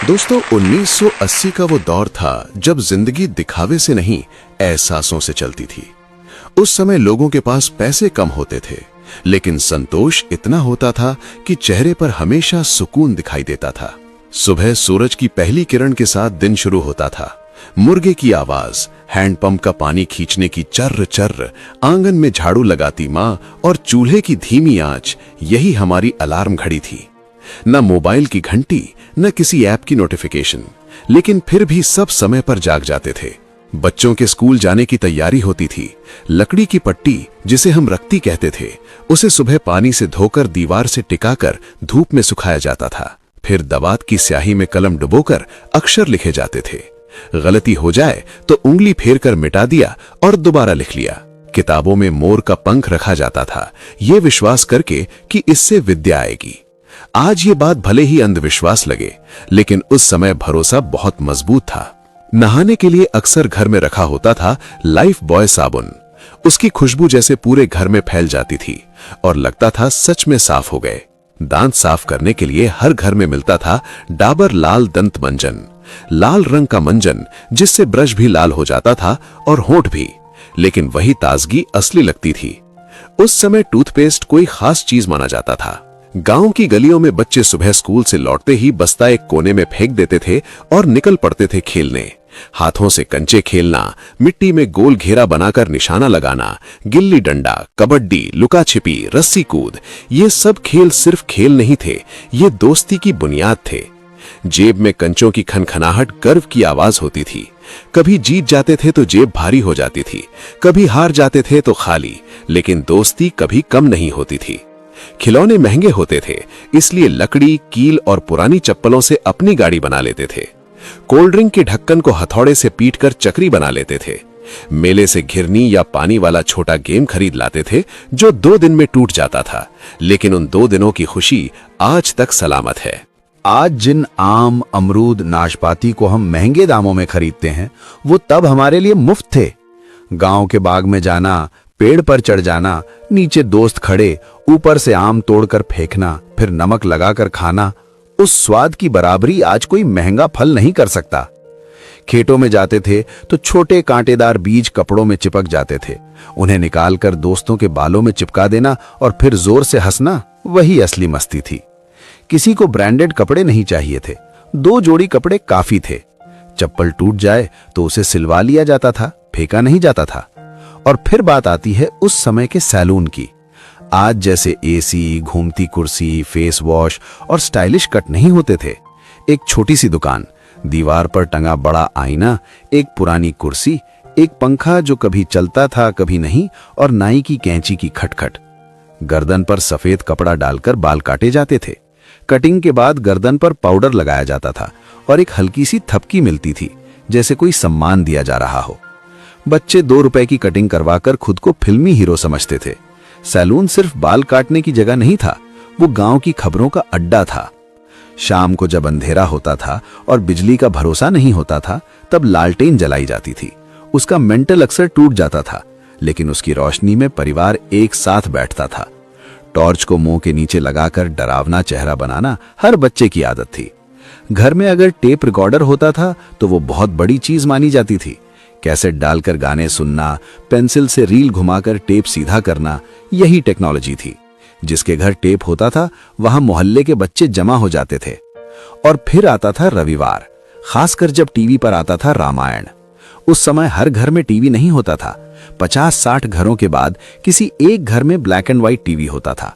दोस्तों 1980 का वो दौर था जब जिंदगी दिखावे से नहीं एहसासों से चलती थी। उस समय लोगों के पास पैसे कम होते थे, लेकिन संतोष इतना होता था कि चेहरे पर हमेशा सुकून दिखाई देता था। सुबह सूरज की पहली किरण के साथ दिन शुरू होता था। मुर्गे की आवाज, हैंडपंप का पानी खींचने की चर्र चर्र, आंगन में झाड़ू लगाती माँ और चूल्हे की धीमी आंच, यही हमारी अलार्म घड़ी थी। न मोबाइल की घंटी, न किसी ऐप की नोटिफिकेशन, लेकिन फिर भी सब समय पर जाग जाते थे। बच्चों के स्कूल जाने की तैयारी होती थी। लकड़ी की पट्टी, जिसे हम रक्ती कहते थे, उसे सुबह पानी से धोकर दीवार से टिकाकर धूप में सुखाया जाता था। फिर दवात की स्याही में कलम डुबोकर अक्षर लिखे जाते थे। गलती हो जाए तो उंगली फेर कर मिटा दिया और दोबारा लिख लिया। किताबों में मोर का पंख रखा जाता था, ये विश्वास करके कि इससे विद्या आएगी। आज ये बात भले ही अंधविश्वास लगे, लेकिन उस समय भरोसा बहुत मजबूत था। नहाने के लिए अक्सर घर में रखा होता था लाइफ बॉय साबुन। उसकी खुशबू जैसे पूरे घर में फैल जाती थी और लगता था सच में साफ हो गए। दांत साफ करने के लिए हर घर में मिलता था डाबर लाल दंत मंजन, लाल रंग का मंजन जिससे ब्रश भी लाल हो जाता था और होंठ भी, लेकिन वही ताजगी असली लगती थी। उस समय टूथपेस्ट कोई खास चीज माना जाता था। गांव की गलियों में बच्चे सुबह स्कूल से लौटते ही बस्ता एक कोने में फेंक देते थे और निकल पड़ते थे खेलने। हाथों से कंचे खेलना, मिट्टी में गोल घेरा बनाकर निशाना लगाना, गिल्ली डंडा, कबड्डी, लुका छिपी, रस्सी कूद, ये सब खेल सिर्फ खेल नहीं थे, ये दोस्ती की बुनियाद थे। जेब में कंचों की खनखनाहट गर्व की आवाज होती थी। कभी जीत जाते थे तो जेब भारी हो जाती थी, कभी हार जाते थे तो खाली, लेकिन दोस्ती कभी कम नहीं होती थी। खिलौने महंगे होते थे, इसलिए लकड़ी, कील और पुरानी चप्पलों से अपनी गाड़ी बना लेते थे। कोल्ड ड्रिंक के ढक्कन को हथौड़े से पीटकर चक्री बना लेते थे। मेले से घिरनी या पानी वाला छोटा गेम खरीद लाते थे जो 2 दिन में टूट जाता था, लेकिन उन 2 दिनों की खुशी आज तक सलामत है। आज जिन आम, अमरूद, नाशपाती को हम महंगे दामों में खरीदते हैं, वो तब हमारे लिए मुफ्त थे। गांव के बाग में जाना, पेड़ पर चढ़ जाना, नीचे दोस्त खड़े, ऊपर से आम तोड़कर फेंकना, फिर नमक लगाकर खाना, उस स्वाद की बराबरी आज कोई महंगा फल नहीं कर सकता। खेतों में जाते थे तो छोटे कांटेदार बीज कपड़ों में चिपक जाते थे। उन्हें निकालकर दोस्तों के बालों में चिपका देना और फिर जोर से हंसना, वही असली मस्ती थी। किसी को ब्रांडेड कपड़े नहीं चाहिए थे, 2 जोड़ी कपड़े काफी थे। चप्पल टूट जाए तो उसे सिलवा लिया जाता था, फेंका नहीं जाता था। और फिर बात आती है उस समय के सैलून की। आज जैसे एसी, घूमती कुर्सी, फेस वॉश और स्टाइलिश कट नहीं होते थे। एक छोटी सी दुकान, दीवार पर टंगा बड़ा आईना, एक पुरानी कुर्सी, एक पंखा जो कभी चलता था कभी नहीं, और नाई की कैंची की खटखट। गर्दन पर सफेद कपड़ा डालकर बाल काटे जाते थे। कटिंग के बाद गर्दन पर पाउडर लगाया जाता था और एक हल्की सी थपकी मिलती थी, जैसे कोई सम्मान दिया जा रहा हो। बच्चे 2 रुपए की कटिंग करवाकर खुद को फिल्मी हीरो समझते थे। सैलून सिर्फ बाल काटने की जगह नहीं था, वो गांव की खबरों का अड्डा था। शाम को जब अंधेरा होता था और बिजली का भरोसा नहीं होता था, तब लालटेन जलाई जाती थी। उसका मेंटल अक्सर टूट जाता था, लेकिन उसकी रोशनी में परिवार एक साथ बैठता था। टॉर्च को मुंह के नीचे लगाकर डरावना चेहरा बनाना हर बच्चे की आदत थी। घर में अगर टेप रिकॉर्डर होता था तो वो बहुत बड़ी चीज मानी जाती थी। कैसेट डालकर गाने सुनना, पेंसिल से रील घुमाकर टेप सीधा करना, यही टेक्नोलॉजी थी। जिसके घर टेप होता था वहां मोहल्ले के बच्चे जमा हो जाते थे। और फिर आता था रविवार, खासकर जब टीवी पर आता था रामायण। उस समय हर घर में टीवी नहीं होता था। 50-60 घरों के बाद किसी एक घर में ब्लैक एंड व्हाइट टीवी होता था।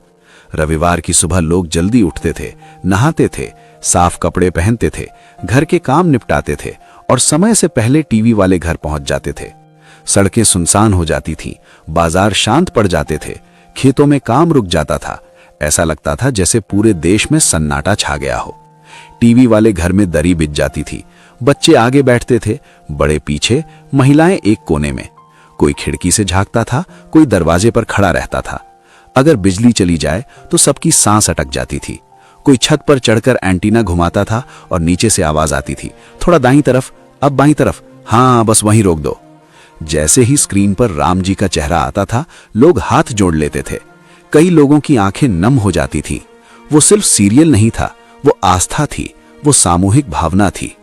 रविवार की सुबह लोग जल्दी उठते थे, नहाते थे, साफ कपड़े पहनते थे, घर के काम निपटाते थे और समय से पहले टीवी वाले घर पहुंच जाते थे। सड़कें सुनसान हो जाती थीं, बाजार शांत पड़ जाते थे, खेतों में काम रुक जाता था। ऐसा लगता था जैसे पूरे देश में सन्नाटा छा गया हो। टीवी वाले घर में दरी बिछ जाती थी। बच्चे आगे बैठते थे, बड़े पीछे, महिलाएं एक कोने में। कोई खिड़की से झांकता था, कोई दरवाजे पर खड़ा रहता था। अगर बिजली चली जाए तो सबकी सांस अटक जाती थी। कोई छत पर चढ़कर एंटीना घुमाता था और नीचे से आवाज आती थी, थोड़ा दाईं तरफ, अब बाईं तरफ, हाँ बस वहीं रोक दो। जैसे ही स्क्रीन पर राम जी का चेहरा आता था, लोग हाथ जोड़ लेते थे। कई लोगों की आंखें नम हो जाती थीं। वो सिर्फ सीरियल नहीं था, वो आस्था थी, वो सामूहिक भावना थी।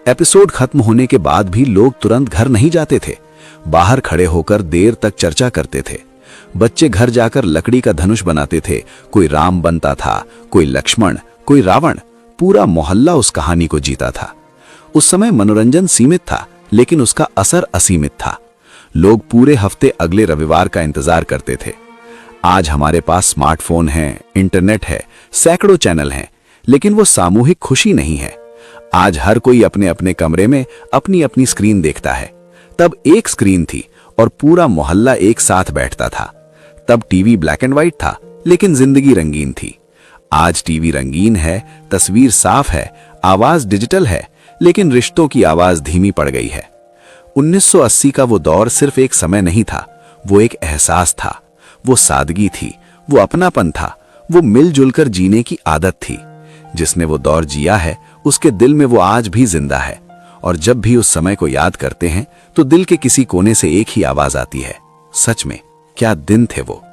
एपिसोड खत्म होने के बाद भी लोग तुरंत घर नहीं जाते थे, बाहर खड़े होकर देर तक चर्चा करते थे। बच्चे घर जाकर लकड़ी का धनुष बनाते थे, कोई राम बनता था, कोई लक्ष्मण, कोई रावण। पूरा मोहल्ला उस कहानी को जीता था। उस समय मनोरंजन सीमित था, लेकिन उसका असर असीमित था। लोग पूरे हफ्ते अगले रविवार का इंतजार करते थे। आज हमारे पास स्मार्टफोन है, इंटरनेट है, सैकड़ों चैनल हैं, लेकिन वो सामूहिक खुशी नहीं है। आज हर कोई अपने अपने कमरे में अपनी अपनी स्क्रीन देखता है। तब एक स्क्रीन थी और पूरा मोहल्ला एक साथ बैठता था। तब टीवी ब्लैक एंड व्हाइट था, लेकिन जिंदगी रंगीन थी। आज टीवी रंगीन है, तस्वीर साफ है, आवाज डिजिटल है, लेकिन रिश्तों की आवाज धीमी पड़ गई है। 1980 का वो दौर सिर्फ एक समय नहीं था, वो एक एहसास था। वो सादगी थी, वो अपनापन था, वो मिलजुल कर जीने की आदत थी। जिसने वो दौर जिया है, उसके दिल में वो आज भी जिंदा है। और जब भी उस समय को याद करते हैं, तो दिल के किसी कोने से एक ही आवाज आती है, सच में क्या दिन थे वो।